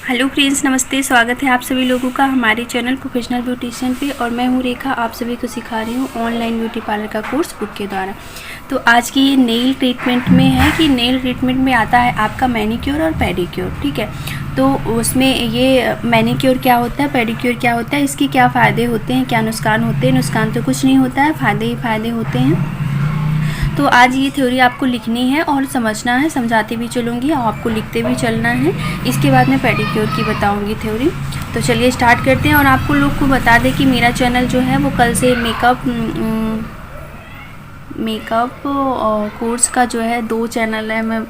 Hello friends, नमस्ते। स्वागत है आप सभी लोगों का हमारे चैनल प्रोफेशनल ब्यूटिशियन पे। और मैं हूँ रेखा, आप सभी को सिखा रही हूँ ऑनलाइन ब्यूटी पार्लर का कोर्स बुक के द्वारा। तो आज की ये नेल ट्रीटमेंट में है कि नेल ट्रीटमेंट में आता है आपका मैनीक्योर और पेडिक्योर। ठीक है, तो उसमें ये मैनीक्योर क्या होता है, पेडिक्योर क्या होता है, इसके क्या फ़ायदे होते हैं, क्या नुकसान होते हैं। नुकसान तो कुछ नहीं होता है, फ़ायदे ही फ़ायदे होते हैं। तो आज ये थ्योरी आपको लिखनी है और समझना है, समझाते भी चलूँगी और आपको लिखते भी चलना है। इसके बाद मैं पेडिक्योर की बताऊँगी थ्योरी। तो चलिए स्टार्ट करते हैं। और आपको लोग को बता दें कि मेरा चैनल जो है वो कल से मेकअप कोर्स का जो है 2 चैनल है। मैं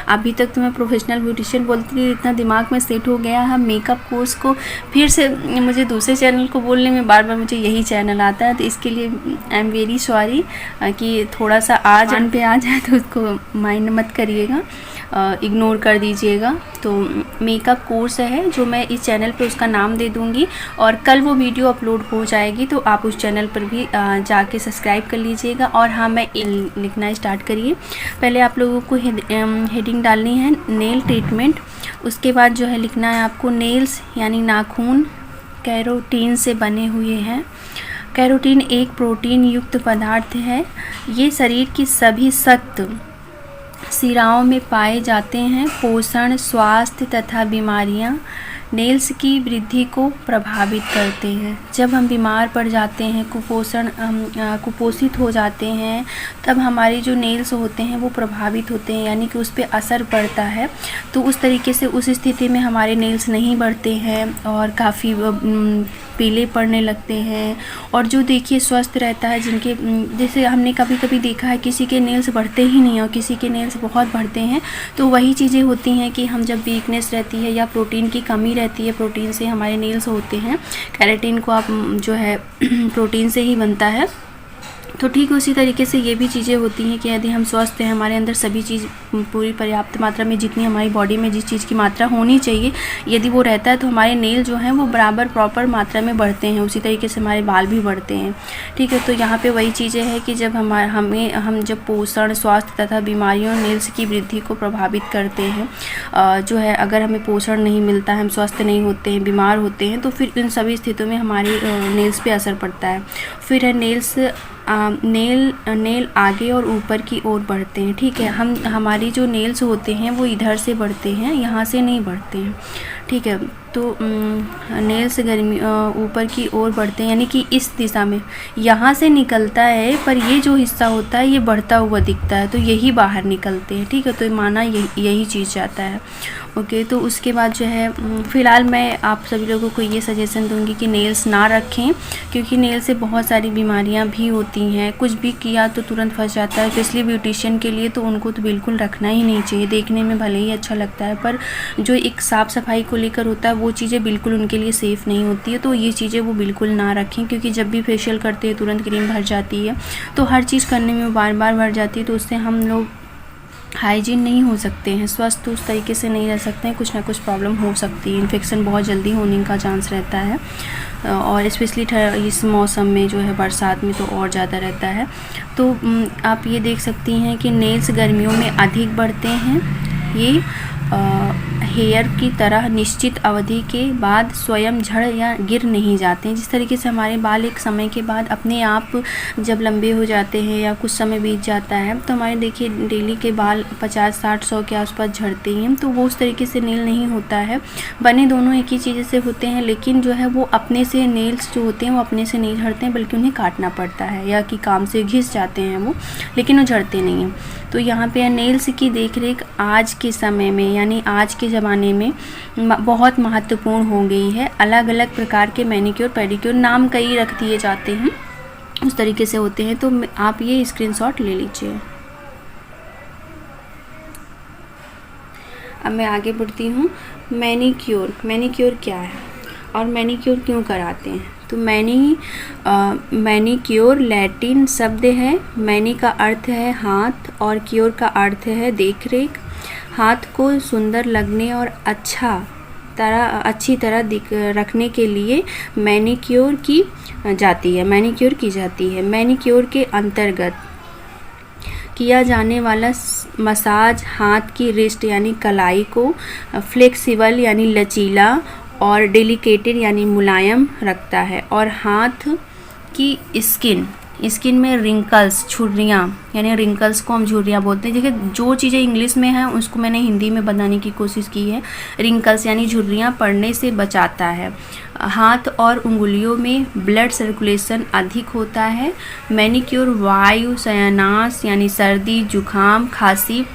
अभी तक तो मैं प्रोफेशनल ब्यूटिशियन बोलती थी, इतना दिमाग में सेट हो गया है मेकअप कोर्स को फिर से मुझे दूसरे चैनल को बोलने में बार बार मुझे यही चैनल आता है। तो इसके लिए आई एम वेरी सॉरी कि थोड़ा सा आज अन पे आ जाए तो उसको माइंड मत करिएगा, इग्नोर कर दीजिएगा। तो मेकअप कोर्स है जो मैं इस चैनल पे उसका नाम दे दूँगी और कल वो वीडियो अपलोड हो जाएगी, तो आप उस चैनल पर भी जाके सब्सक्राइब कर लीजिएगा। और हाँ, मैं लिखना स्टार्ट करिए। पहले आप लोगों को हेडिंग डालनी है नेल ट्रीटमेंट। उसके बाद जो है लिखना है आपको नेल्स यानी नाखून कैरोटीन से बने हुए हैं। कैरोटीन एक प्रोटीन युक्त पदार्थ है। ये शरीर की सभी सख्त सिराओं में पाए जाते हैं। पोषण, स्वास्थ्य तथा बीमारियां नेल्स की वृद्धि को प्रभावित करते हैं। जब हम बीमार पड़ जाते हैं, कुपोषित हो जाते हैं, तब हमारे जो नेल्स होते हैं वो प्रभावित होते हैं, यानी कि उस पर असर पड़ता है। तो उस तरीके से उस स्थिति में हमारे नेल्स नहीं बढ़ते हैं और काफ़ी पीले पड़ने लगते हैं। और जो देखिए स्वस्थ रहता है, जिनके जैसे हमने कभी कभी देखा है किसी के नेल्स बढ़ते ही नहीं और किसी के नेल्स बहुत बढ़ते हैं। तो वही चीज़ें होती हैं कि हम जब वीकनेस रहती है या प्रोटीन की कमी रहती है, प्रोटीन से हमारे नेल्स होते हैं। केराटिन को आप जो है प्रोटीन से ही बनता है। तो ठीक उसी तरीके से ये भी चीज़ें होती हैं कि यदि हम स्वस्थ हैं, हमारे अंदर सभी चीज़ पूरी पर्याप्त मात्रा में, जितनी हमारी बॉडी में जिस चीज़ की मात्रा होनी चाहिए, यदि वो रहता है तो हमारे नेल जो हैं वो बराबर प्रॉपर मात्रा में बढ़ते हैं। उसी तरीके से हमारे बाल भी बढ़ते हैं। ठीक है, तो यहाँ पे वही चीज़ें हैं कि जब हम जब पोषण, स्वास्थ्य तथा बीमारियों नेल्स की वृद्धि को प्रभावित करते हैं, जो है अगर हमें पोषण नहीं मिलता है, हम स्वस्थ नहीं होते हैं, बीमार होते हैं, तो फिर इन सभी स्थितियों में हमारे नेल्स पे असर पड़ता है। फिर है नेल आगे और ऊपर की ओर बढ़ते हैं। ठीक है, हमारी जो नेल्स होते हैं वो इधर से बढ़ते हैं, यहाँ से नहीं बढ़ते हैं। ठीक है, तो नेल्स ऊपर की ओर बढ़ते हैं, यानी कि इस दिशा में यहाँ से निकलता है, पर ये जो हिस्सा होता है ये बढ़ता हुआ दिखता है, तो यही बाहर निकलते हैं। ठीक है, तो माना यही चीज़ जाता है। ओके, तो उसके बाद जो है फ़िलहाल मैं आप सभी लोगों को ये सजेशन दूंगी कि नेल्स ना रखें, क्योंकि नेल से बहुत सारी बीमारियां भी होती हैं। कुछ भी किया तो तुरंत फंस जाता है, स्पेशली ब्यूटिशियन के लिए तो उनको तो बिल्कुल रखना ही नहीं चाहिए। देखने में भले ही अच्छा लगता है, पर जो एक साफ़ सफाई को लेकर होता है वो चीज़ें बिल्कुल उनके लिए सेफ़ नहीं होती है। तो ये चीज़ें वो बिल्कुल ना रखें, क्योंकि जब भी फेशियल करते हैं तुरंत क्रीम भर जाती है, तो हर चीज़ करने में बार बार भर जाती है, तो उससे हम लोग हाइजीन नहीं हो सकते हैं, स्वस्थ उस तरीके से नहीं रह सकते हैं। कुछ ना कुछ प्रॉब्लम हो सकती है, इन्फेक्शन बहुत जल्दी होने का चांस रहता है। और स्पेशली इस मौसम में जो है बरसात में तो और ज़्यादा रहता है। तो आप ये देख सकती हैं कि नेल्स गर्मियों में अधिक बढ़ते हैं। ये हेयर की तरह निश्चित अवधि के बाद स्वयं झड़ या गिर नहीं जाते हैं। जिस तरीके से हमारे बाल एक समय के बाद अपने आप जब लंबे हो जाते हैं या कुछ समय बीत जाता है, तो हमारे देखिए डेली के बाल 50, 60, 100 के आसपास झड़ते हैं। तो वो उस तरीके से नेल नहीं होता है। बने दोनों एक ही चीज़ से होते हैं, लेकिन जो है वो अपने से नेल्स जो होते हैं वो अपने से नहीं झड़ते हैं, बल्कि उन्हें काटना पड़ता है या कि काम से घिस जाते हैं वो, लेकिन वो झड़ते नहीं हैं। तो यहाँ पे नेल्स की देखरेख आज के समय में, यानी आज के ज़माने में बहुत महत्वपूर्ण हो गई है। अलग अलग प्रकार के मैनीक्योर, पेडिक्योर नाम कई रख दिए जाते हैं, उस तरीके से होते हैं। तो आप ये स्क्रीनशॉट ले लीजिए। अब मैं आगे बढ़ती हूँ। मैनीक्योर क्या है और मैनीक्योर क्यों कराते हैं? तो मैनीक्योर लैटिन शब्द है। मैनी का अर्थ है हाथ और क्योर का अर्थ है देखरेख। हाथ को सुंदर लगने और अच्छी तरह रखने के लिए मैनीक्योर की जाती है। मैनीक्योर के अंतर्गत किया जाने वाला मसाज हाथ की रिस्ट यानी कलाई को फ्लेक्सिबल यानी लचीला और डेलिकेटेड यानी मुलायम रखता है। और हाथ की स्किन में रिंकल्स, झुर्रियाँ, यानी रिंकल्स को हम झुर्रियाँ बोलते हैं। देखिए जो चीज़ें इंग्लिश में हैं उसको मैंने हिंदी में बताने की कोशिश की है। रिंकल्स यानी झुर्रियाँ पड़ने से बचाता है। हाथ और उंगलियों में ब्लड सर्कुलेशन अधिक होता है। मैनिक्योर वायु सयानास यानी सर्दी, जुखाम, खांसी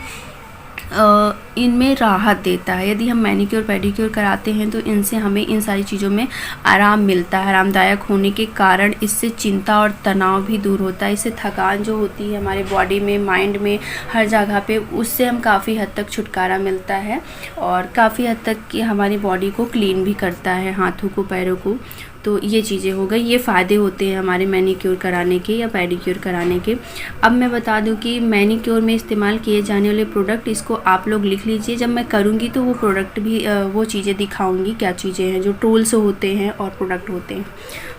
इनमें राहत देता है। यदि हम मैनिक्योर पेडिक्योर कराते हैं तो इनसे हमें इन सारी चीज़ों में आराम मिलता है। आरामदायक होने के कारण इससे चिंता और तनाव भी दूर होता है। इससे थकान जो होती है हमारे बॉडी में, माइंड में, हर जगह पे, उससे हम काफ़ी हद तक छुटकारा मिलता है और काफ़ी हद तक कि हमारी बॉडी को क्लीन भी करता है, हाथों को, पैरों को। तो ये चीज़ें हो गई, ये फ़ायदे होते हैं हमारे मैनिक्योर कराने के या पेडिक्योर कराने के। अब मैं बता दूं कि मैनिक्योर में इस्तेमाल किए जाने वाले प्रोडक्ट, इसको आप लोग लिख लीजिए। जब मैं करूंगी तो वो प्रोडक्ट भी वो चीज़ें दिखाऊंगी, क्या चीज़ें हैं, जो टूल्स होते हैं और प्रोडक्ट होते हैं।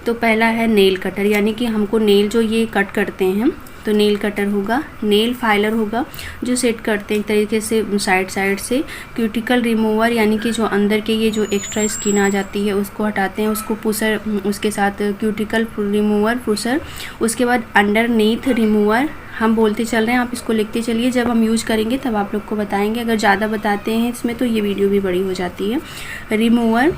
तो पहला है नेल कटर, यानी कि हमको नेल जो ये कट करते हैं तो नेल कटर होगा। नेल फाइलर होगा जो सेट करते हैं एक तरीके से साइड से। क्यूटिकल रिमूवर यानी कि जो अंदर के ये जो एक्स्ट्रा स्किन आ जाती है उसको हटाते हैं, उसको पुशर, उसके साथ क्यूटिकल रिमूवर, पुशर। उसके बाद अंडरनीथ रिमूवर हम बोलते चल रहे हैं, आप इसको लिखते चलिए। जब हम यूज करेंगे तब आप लोग को बताएंगे। अगर ज़्यादा बताते हैं इसमें तो ये वीडियो भी बड़ी हो जाती है। रिमूवर।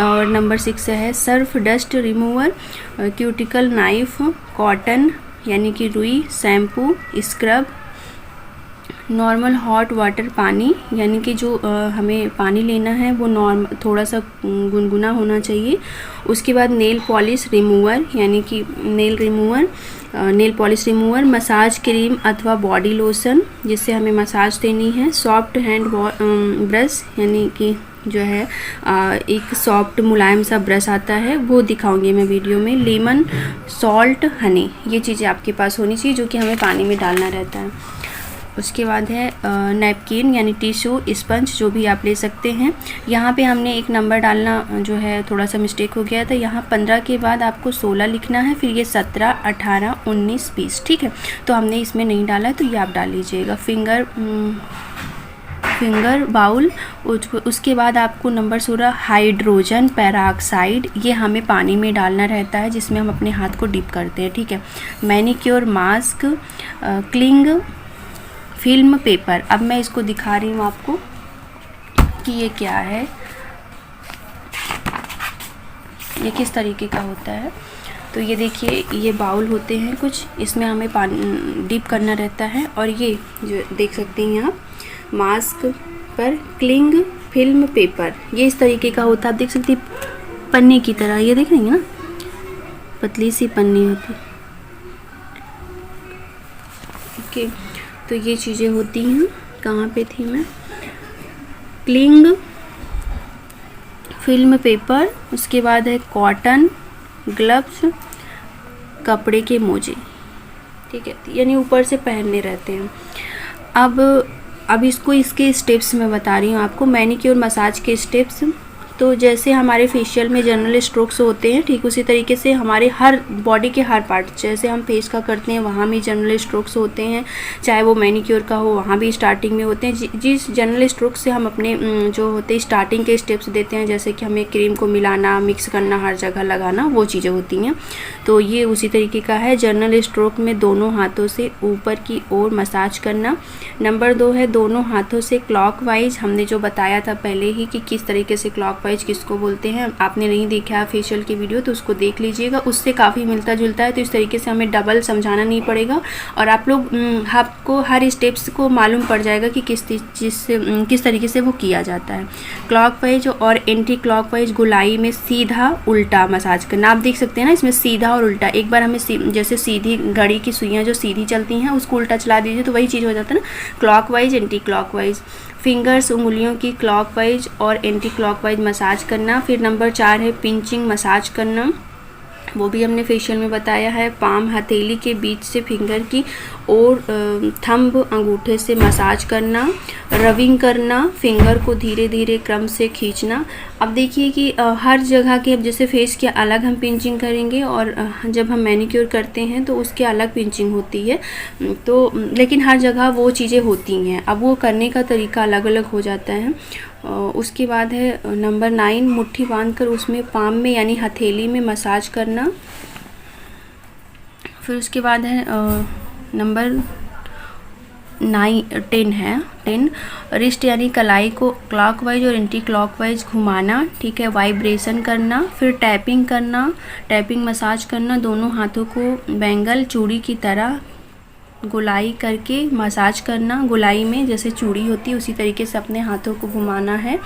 और नंबर 6 है Surf dust remover, cuticle knife, cotton यानी कि रुई, shampoo, scrub, normal hot water पानी, यानी कि जो हमें पानी लेना है वो थोड़ा सा गुनगुना होना चाहिए। उसके बाद नेल पॉलिश रिमूवर, यानी कि nail polish remover, massage cream अथवा बॉडी लोशन जिससे हमें मसाज देनी है। सॉफ्ट हैंड ब्रश, यानी कि जो है एक सॉफ्ट मुलायम सा ब्रश आता है, वो दिखाऊंगी मैं वीडियो में। लेमन, सॉल्ट, हनी, ये चीज़ें आपके पास होनी चाहिए जो कि हमें पानी में डालना रहता है। उसके बाद है नैपकिन यानी टिश्यू, स्पंज, जो भी आप ले सकते हैं। यहाँ पे हमने एक नंबर डालना जो है थोड़ा सा मिस्टेक हो गया था। यहाँ 15 के बाद आपको 16 लिखना है, फिर ये 17, 18, 19, 20, ठीक है। तो हमने इसमें नहीं डाला है तो ये आप डाल लीजिएगा। Finger bowl. उसके बाद आपको नंबर 16 हाइड्रोजन पेरोक्साइड, ये हमें पानी में डालना रहता है जिसमें हम अपने हाथ को डिप करते हैं, ठीक है। Manicure mask, cling film paper. अब मैं इसको दिखा रही हूँ आपको कि ये क्या है, ये किस तरीके का होता है। तो ये देखिए, ये बाउल होते हैं कुछ, इसमें हमें पानी डिप करना रहता है। और ये जो देख सकते हैं आप मास्क पर क्लिंग फिल्म पेपर, ये इस तरीके का होता है। आप देख सकते हैं पन्नी की तरह, ये देख रही हैं ना, पतली सी पन्नी होती है। ओके, तो ये चीज़ें होती हैं। कहाँ पे थी मैं? Cling film paper. उसके बाद है कॉटन ग्लव्स, कपड़े के मोजे, ठीक है, यानी ऊपर से पहनने रहते हैं। अब इसको इसके स्टेप्स मैं बता रही हूँ आपको, मैनिक्योर मसाज के स्टेप्स। तो जैसे हमारे फेशियल में जनरल स्ट्रोक्स होते हैं, ठीक उसी तरीके से हमारे हर बॉडी के हर पार्ट, जैसे हम फेस का करते हैं वहाँ भी जनरल स्ट्रोक्स होते हैं, चाहे वो मैनिक्योर का हो वहाँ भी स्टार्टिंग में होते हैं। जिस जनरल स्ट्रोक से हम अपने जो होते हैं स्टार्टिंग के स्टेप्स देते हैं, जैसे कि हमें क्रीम को मिलाना, मिक्स करना, हर जगह लगाना, वो चीज़ें होती हैं। तो ये उसी तरीके का है। जनरल स्ट्रोक में दोनों हाथों से ऊपर की ओर मसाज करना। नंबर 2 है दोनों हाथों से क्लॉकवाइज, हमने जो बताया था पहले ही कि किस तरीके से क्लॉकवाइज किसको बोलते हैं। आपने नहीं देखा फेशियल की वीडियो तो उसको देख लीजिएगा, उससे काफ़ी मिलता जुलता है। तो इस तरीके से हमें डबल समझाना नहीं पड़ेगा और आप लोग आपको हर स्टेप्स को मालूम पड़ जाएगा कि किस तरीके से वो किया जाता है। क्लॉकवाइज और एंटी क्लॉकवाइज गोलाई में सीधा उल्टा मसाज करना। आप देख सकते हैं ना इसमें सीधा और उल्टा। एक बार हमें जैसे सीधी घड़ी की सुइयाँ जो सीधी चलती हैं उसको उल्टा चला दीजिए तो वही चीज़ हो जाता है ना, क्लॉकवाइज एंटी क्लॉकवाइज। फिंगर्स, उंगलियों की क्लॉकवाइज और एंटी क्लॉकवाइज मसाज करना। फिर नंबर 4 है पिंचिंग मसाज करना। वो भी हमने फेशियल में बताया है। पाम हथेली के बीच से फिंगर की और थंब अंगूठे से मसाज करना, रबिंग करना, फिंगर को धीरे धीरे क्रम से खींचना। अब देखिए कि हर जगह के, अब जैसे फेस के अलग हम पिंचिंग करेंगे और जब हम मैनिक्योर करते हैं तो उसके अलग पिंचिंग होती है, तो लेकिन हर जगह वो चीज़ें होती हैं। अब वो करने का तरीका अलग अलग हो जाता है। उसके बाद है नंबर 9, मुट्ठी बांधकर उसमें पाम में यानी हथेली में मसाज करना। फिर उसके बाद है नंबर 10 है 10, रिस्ट यानी कलाई को क्लॉकवाइज और एंटी क्लॉकवाइज घुमाना, ठीक है, वाइब्रेशन करना। फिर टैपिंग करना, टैपिंग मसाज करना, दोनों हाथों को बैंगल चूड़ी की तरह गोलाई करके मसाज करना। गोलाई में जैसे चूड़ी होती है उसी तरीके से अपने हाथों को घुमाना है।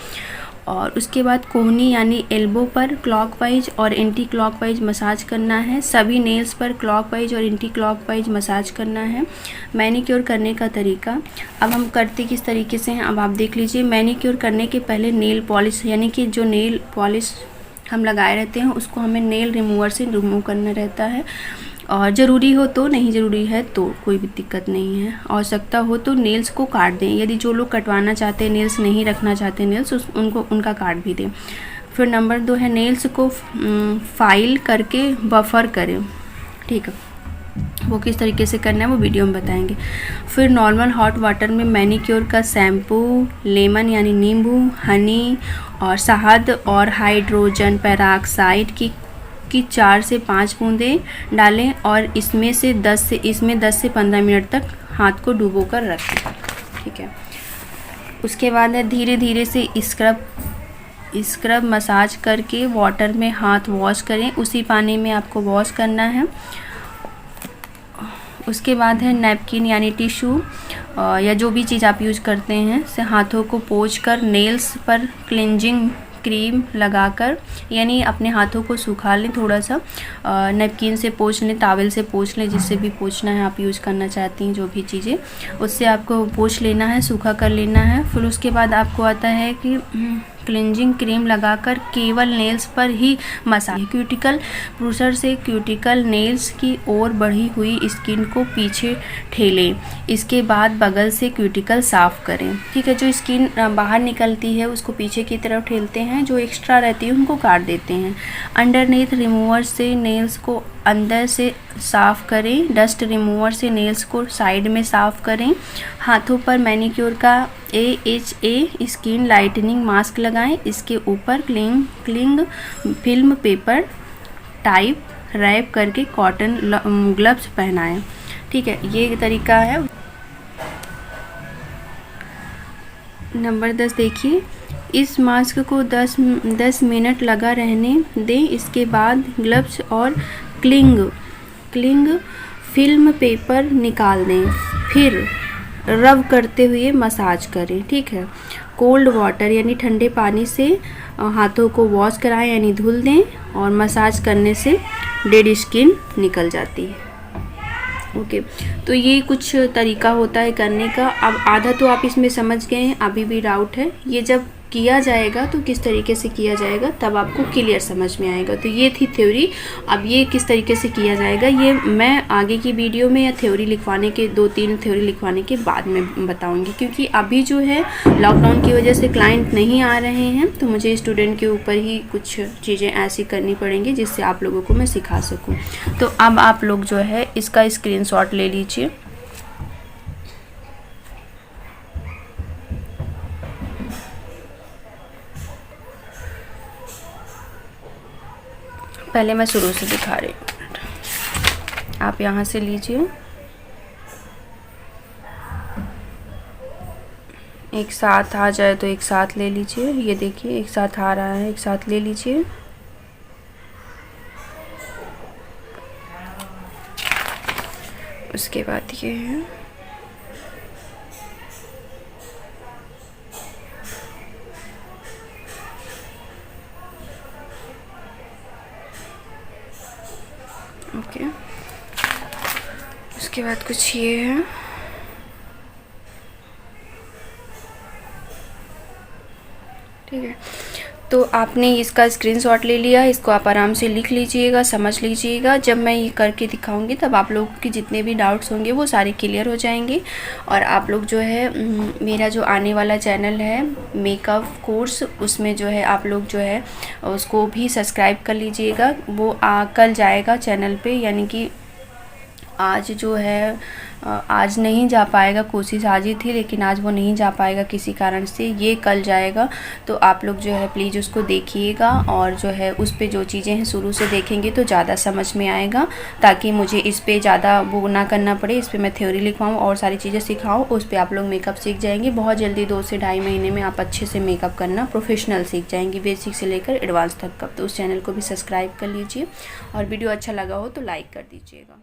और उसके बाद कोहनी यानी एल्बो पर क्लॉकवाइज और एंटी क्लॉकवाइज मसाज करना है। सभी नेल्स पर क्लॉकवाइज और एंटी क्लॉकवाइज मसाज करना है। मैनिक्योर करने का तरीका अब हम करते किस तरीके से हैं, अब आप देख लीजिए। मैनिक्योर करने के पहले नेल पॉलिश यानी कि जो नेल पॉलिश हम लगाए रहते हैं उसको हमें नेल रिमूवर से रिमूव करना रहता है। और ज़रूरी हो तो, नहीं ज़रूरी है तो कोई भी दिक्कत नहीं है। आवश्यकता हो तो नेल्स को काट दें, यदि जो लोग कटवाना चाहते हैं, नेल्स नहीं रखना चाहते नेल्स, उनको उनका काट भी दें। फिर नंबर 2 है नेल्स को फाइल करके बफर करें, ठीक है, वो किस तरीके से करना है वो वीडियो में बताएंगे। फिर नॉर्मल हॉट वाटर में मैनिक्योर का शैम्पू, लेमन यानी नींबू, हनी और शहद और हाइड्रोजन पेरोक्साइड की 4 से 5 बूंदें डालें और इसमें 10 से 15 मिनट तक हाथ को डुबो कर रखें, ठीक है। उसके बाद है धीरे धीरे से स्क्रब मसाज करके वाटर में हाथ वॉश करें, उसी पानी में आपको वॉश करना है। उसके बाद है नैपकिन यानी टिश्यू या जो भी चीज़ आप यूज़ करते हैं से हाथों को पोंछ कर नेल्स पर क्लिनजिंग क्रीम लगाकर, यानी अपने हाथों को सुखा लें थोड़ा सा, नैपकिन से पोंछ लें, टॉवल से पोंछ लें, जिससे भी पोंछना है आप यूज़ करना चाहती हैं जो भी चीज़ें, उससे आपको पोंछ लेना है, सूखा कर लेना है। फिर उसके बाद आपको आता है कि क्लिनजिंग क्रीम लगाकर केवल नेल्स पर ही मसाज, क्यूटिकल प्रूसर से क्यूटिकल नेल्स की ओर बढ़ी हुई स्किन को पीछे ठेलें। इसके बाद बगल से क्यूटिकल साफ़ करें, ठीक है। जो स्किन बाहर निकलती है उसको पीछे की तरफ ठेलते हैं, जो एक्स्ट्रा रहती है उनको काट देते हैं। अंडरनेथ रिमूवर से नेल्स को अंदर से साफ़ करें, डस्ट रिमूवर से नेल्स को साइड में साफ़ करें। हाथों पर मैनिक्योर का AHA स्किन लाइटनिंग मास्क लगाएं, इसके ऊपर cling film paper type wrap करके कॉटन ग्लव्स पहनाएं, ठीक है। ये तरीका है। नंबर 10 देखिए, इस मास्क को 10 मिनट लगा रहने दें, इसके बाद ग्लव्स और क्लिंग फिल्म पेपर निकाल दें, फिर रब करते हुए मसाज करें, ठीक है। कोल्ड वाटर यानी ठंडे पानी से हाथों को वॉश कराएं यानी धुल दें, और मसाज करने से डेड स्किन निकल जाती है, ओके। तो ये कुछ तरीका होता है करने का। अब आधा तो आप इसमें समझ गए हैं, अभी भी डाउट है, ये जब किया जाएगा तो किस तरीके से किया जाएगा तब आपको क्लियर समझ में आएगा। तो ये थी थ्योरी। अब ये किस तरीके से किया जाएगा ये मैं आगे की वीडियो में या थ्योरी लिखवाने के 2-3 थ्योरी लिखवाने के बाद में बताऊंगी, क्योंकि अभी जो है लॉकडाउन की वजह से क्लाइंट नहीं आ रहे हैं, तो मुझे स्टूडेंट के ऊपर ही कुछ चीज़ें ऐसी करनी पड़ेंगी जिससे आप लोगों को मैं सिखा सकूँ। तो अब आप लोग जो है इसका स्क्रीनशॉट ले लीजिए। पहले मैं शुरू से दिखा रही हूँ, आप यहाँ से लीजिए, एक साथ आ जाए तो एक साथ ले लीजिए। ये देखिए एक साथ आ रहा है, एक साथ ले लीजिए। उसके बाद ये है, ओके। उसके बाद कुछ ये है, ठीक है। तो आपने इसका स्क्रीनशॉट ले लिया, इसको आप आराम से लिख लीजिएगा, समझ लीजिएगा। जब मैं ये करके दिखाऊंगी तब आप लोगों के जितने भी डाउट्स होंगे वो सारे क्लियर हो जाएंगे। और आप लोग जो है मेरा जो आने वाला चैनल है मेकअप कोर्स, उसमें जो है आप लोग जो है उसको भी सब्सक्राइब कर लीजिएगा। वो कल जाएगा चैनल पे, यानी कि आज जो है आज नहीं जा पाएगा, कोशिश आज ही थी लेकिन आज वो नहीं जा पाएगा किसी कारण से, ये कल जाएगा। तो आप लोग जो है प्लीज़ उसको देखिएगा और जो है उस पे जो चीज़ें हैं शुरू से देखेंगे तो ज़्यादा समझ में आएगा, ताकि मुझे इस पे ज़्यादा वो ना करना पड़े। इस पे मैं थ्योरी लिखवाऊँ और सारी चीज़ें सिखाऊँ, उस पर आप लोग मेकअप सीख जाएंगे बहुत जल्दी। 2 से ढाई महीने में आप अच्छे से मेकअप करना प्रोफेशनल सीख जाएंगी, बेसिक से लेकर एडवांस तक का। तो उस चैनल को भी सब्सक्राइब कर लीजिए और वीडियो अच्छा लगा हो तो लाइक कर दीजिएगा।